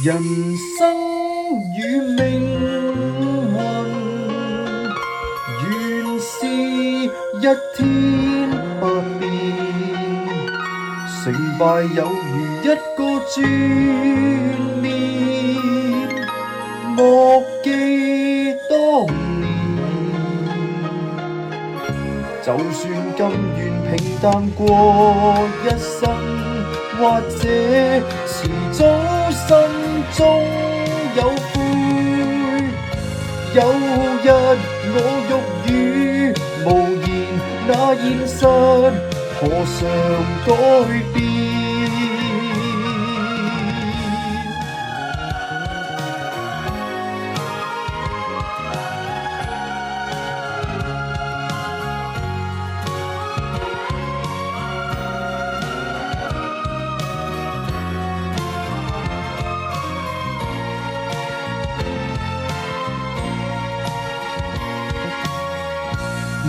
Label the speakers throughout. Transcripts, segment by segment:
Speaker 1: 人生與命運，原是一天不變，成敗有如一個轉念，莫記當年。就算甘願平淡過一生，或者遲早心中有悔，有日我欲語無言，那現實何嘗改變？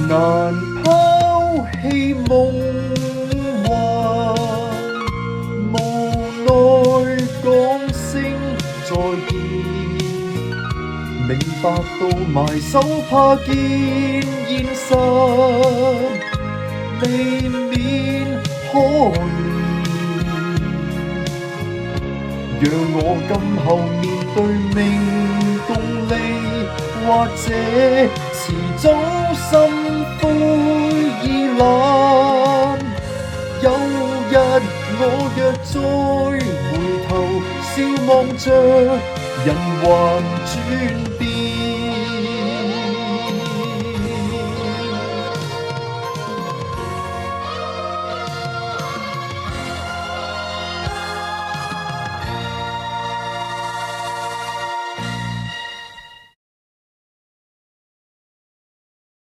Speaker 1: 難拋棄夢幻，無奈講聲再見，明白到埋手怕見現實，未免可憐。讓我今後面對命共利，或者遲早心灰意冷。有日我若再回頭，笑望着人還轉